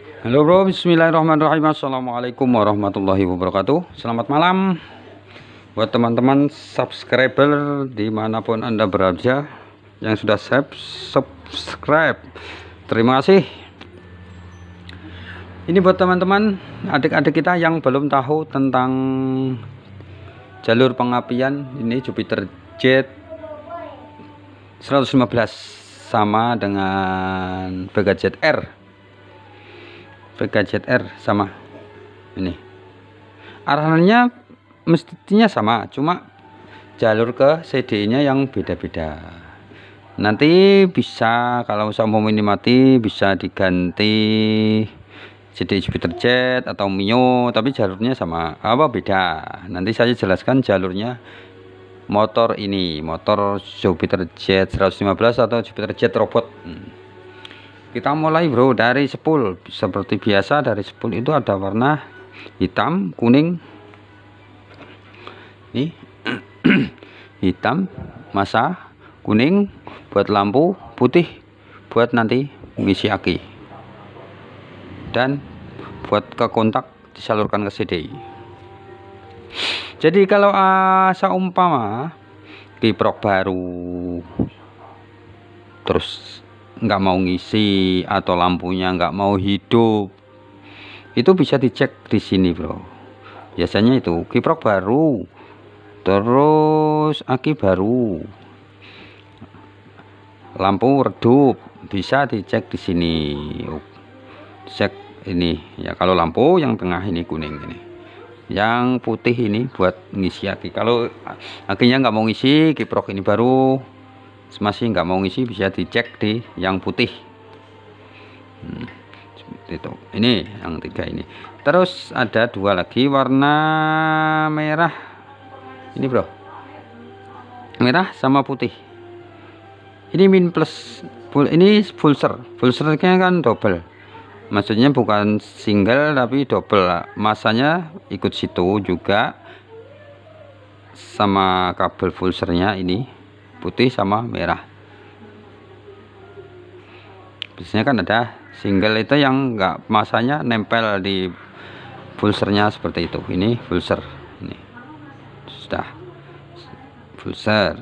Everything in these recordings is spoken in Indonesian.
Halo bro, bismillahirrahmanirrahim. Assalamualaikum warahmatullahi wabarakatuh. Selamat malam buat teman-teman subscriber dimanapun anda berada yang sudah subscribe. Terima kasih. Ini buat teman-teman adik-adik kita yang belum tahu tentang jalur pengapian. Ini Jupiter Jet 115 sama dengan Vega Jet R. Vega Jet R sama ini arahannya mestinya sama, cuma jalur ke CD nya yang beda-beda. Nanti bisa kalau umpama ini mati bisa diganti CD Jupiter Jet atau Mio, tapi jalurnya sama apa beda. Nanti saya jelaskan jalurnya motor ini, motor Jupiter Jet 115 atau Jupiter Jet robot. Kita mulai bro dari spool. Seperti biasa dari spool itu ada warna hitam, kuning nih hitam masa, kuning buat lampu, putih buat nanti mengisi aki, dan buat ke kontak disalurkan ke CD. Jadi kalau seumpama kiprok baru terus nggak mau ngisi atau lampunya nggak mau hidup, itu bisa dicek di sini bro. Biasanya itu kiprok baru terus aki baru, lampu redup, bisa dicek di sini. Cek ini ya, kalau lampu yang tengah ini kuning ini, yang putih ini buat ngisi aki. Kalau akinya nggak mau ngisi, kiprok ini baru masih nggak mau ngisi, bisa dicek di yang putih. Seperti itu. Ini yang tiga ini. Terus ada dua lagi warna merah ini bro, merah sama putih. Ini min plus, ini pulsernya kan double, maksudnya bukan single tapi double. Masanya ikut situ juga sama kabel pulsernya ini putih sama merah. Biasanya kan ada single itu yang enggak masanya nempel di pulsernya seperti itu. Ini pulser, ini sudah pulser.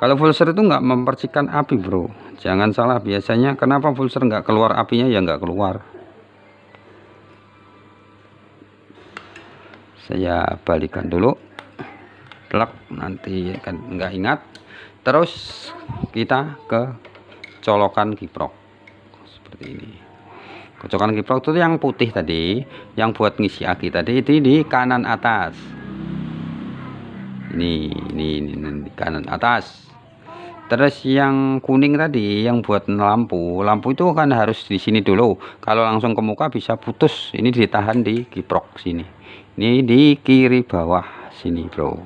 Kalau pulser itu enggak mempercikan api bro, jangan salah. Biasanya kenapa pulser enggak keluar apinya, ya enggak keluar. Saya balikan dulu plug, nanti kan nggak ingat. Terus kita ke colokan kiprok seperti ini. Colokan kiprok itu yang putih tadi, yang buat ngisi aki tadi, itu di kanan atas. Ini di kanan atas. Terus yang kuning tadi yang buat lampu itu kan harus di sini dulu. Kalau langsung ke muka bisa putus. Ini ditahan di kiprok sini. Ini di kiri bawah sini bro,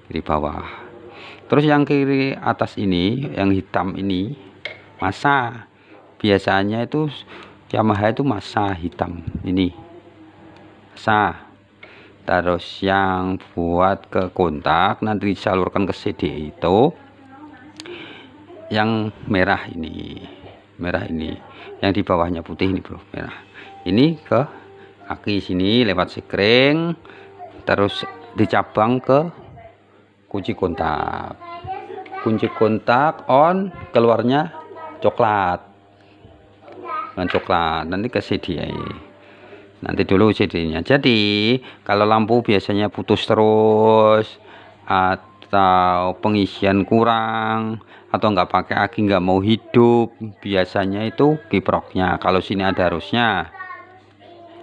kiri bawah. Terus yang kiri atas ini yang hitam ini masa, biasanya itu Yamaha itu masa hitam ini masa. Terus yang buat ke kontak nanti disalurkan ke CD itu yang merah ini, yang di bawahnya putih ini bro, merah ini ke aki sini lewat sekring, terus dicabang ke kunci kontak on, keluarnya coklat dengan coklat, nanti ke CD nanti dulu CD nya. Jadi kalau lampu biasanya putus terus atau pengisian kurang atau nggak pakai aki, nggak mau hidup, biasanya itu kiproknya. Kalau sini ada arusnya,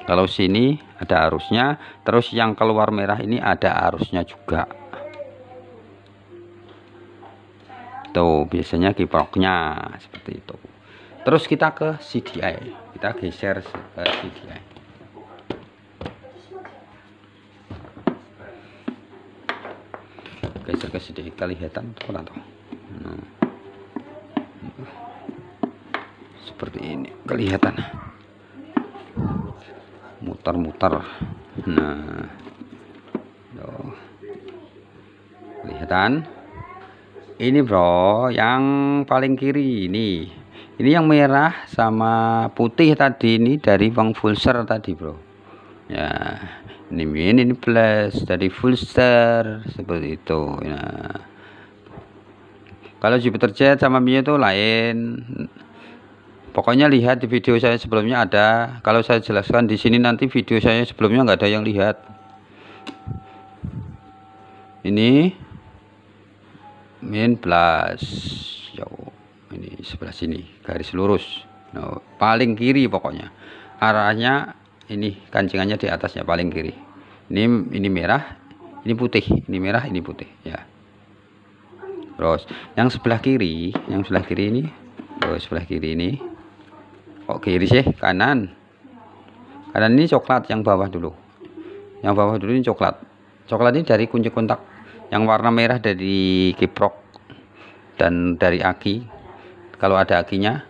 kalau sini ada arusnya, terus yang keluar merah ini ada arusnya juga. Tuh biasanya kiproknya seperti itu. Terus kita ke CDI, kita geser ke CDI. Geser ke CDI, kelihatan kurang tuh. Seperti ini kelihatan, muter-muter. Nah, tuh kelihatan. Ini bro yang paling kiri ini Ini yang merah sama putih tadi ini dari Wang Fulser tadi, bro. Ya, ini plus dari Fulser seperti itu. Nah, kalau Jupiter Jet sama Mio itu lain. Pokoknya lihat di video saya sebelumnya ada. Kalau saya jelaskan di sini nanti video saya sebelumnya nggak ada yang lihat. Ini min plus. Yo, ini sebelah sini garis lurus. No, paling kiri pokoknya. Arahnya ini kancingannya di atasnya paling kiri. Ini merah, ini putih. Ini merah, ini putih. Ya. Terus yang sebelah kiri ini. Oh, sebelah kiri ini. Kok kiri sih? Kanan. Kanan ini coklat, yang bawah dulu. Yang bawah dulu ini coklat. Coklat ini dari kunci kontak. Yang warna merah dari kiprok dan dari aki. Kalau ada akinya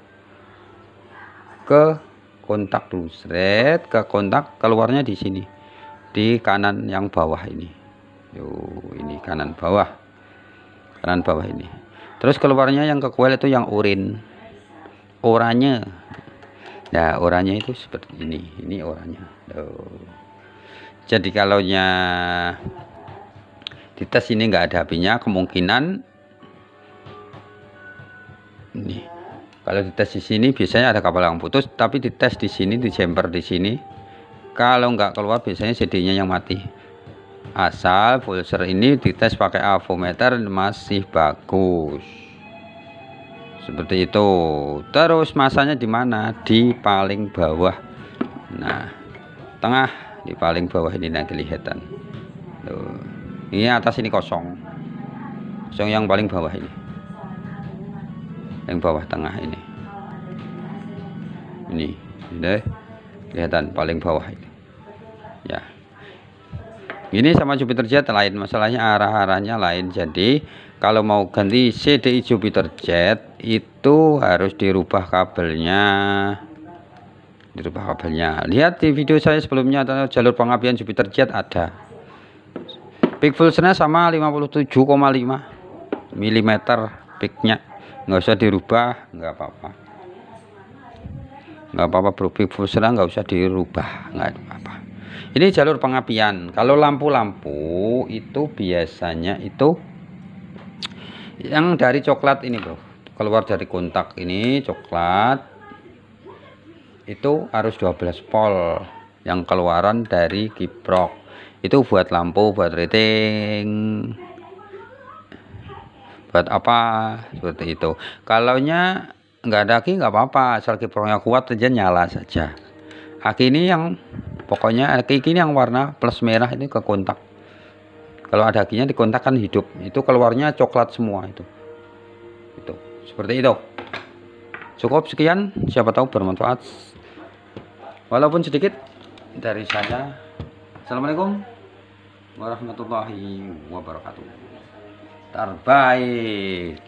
ke kontak dulu, seret ke kontak, keluarnya di sini. Di kanan yang bawah ini. Yo, ini kanan bawah. Kanan bawah ini. Terus keluarnya yang ke coil itu yang oranye. Nah, oranye itu seperti ini. Ini oranye. Jadi kalau di tes ini nggak ada apinya, kemungkinan ini. Kalau di tes di sini biasanya ada kapal yang putus, tapi di tes di sini, di jumper di sini, kalau nggak keluar biasanya CD-nya yang mati. Asal Fulser ini dites pakai avometer masih bagus. Seperti itu. Terus masanya di mana? Di paling bawah. Nah, tengah di paling bawah ini nanti kelihatan. Tuh. Ini atas ini kosong. Kosong yang paling bawah ini. Yang bawah tengah ini. Ini deh. Kelihatan paling bawah ini. Ya. Ini sama Jupiter Jet lain, masalahnya arah-arahnya lain. Jadi kalau mau ganti CDI Jupiter Jet itu harus dirubah kabelnya. Lihat di video saya sebelumnya, atau jalur pengapian Jupiter Jet ada. Peak Fulsernya sama 57,5 mm peaknya, nggak usah dirubah, nggak apa-apa bro. Peak Fulsernya nggak usah dirubah, nggak apa-apa. Ini jalur pengapian. Kalau lampu-lampu itu biasanya itu yang dari coklat ini, bro, keluar dari kontak ini coklat itu harus 12 volt yang keluaran dari kiprok. Itu buat lampu, buat rating, buat apa seperti itu. Kalau nggak ada aki nggak apa-apa, asal kiproknya kuat aja nyala saja. Aki ini yang pokoknya aki ini yang warna plus merah ini ke kontak. Kalau ada akinya di kontak kan hidup, itu keluarnya coklat semua itu seperti itu. Cukup sekian, siapa tahu bermanfaat walaupun sedikit dari saya. Assalamualaikum warahmatullahi wabarakatuh. Terbaik.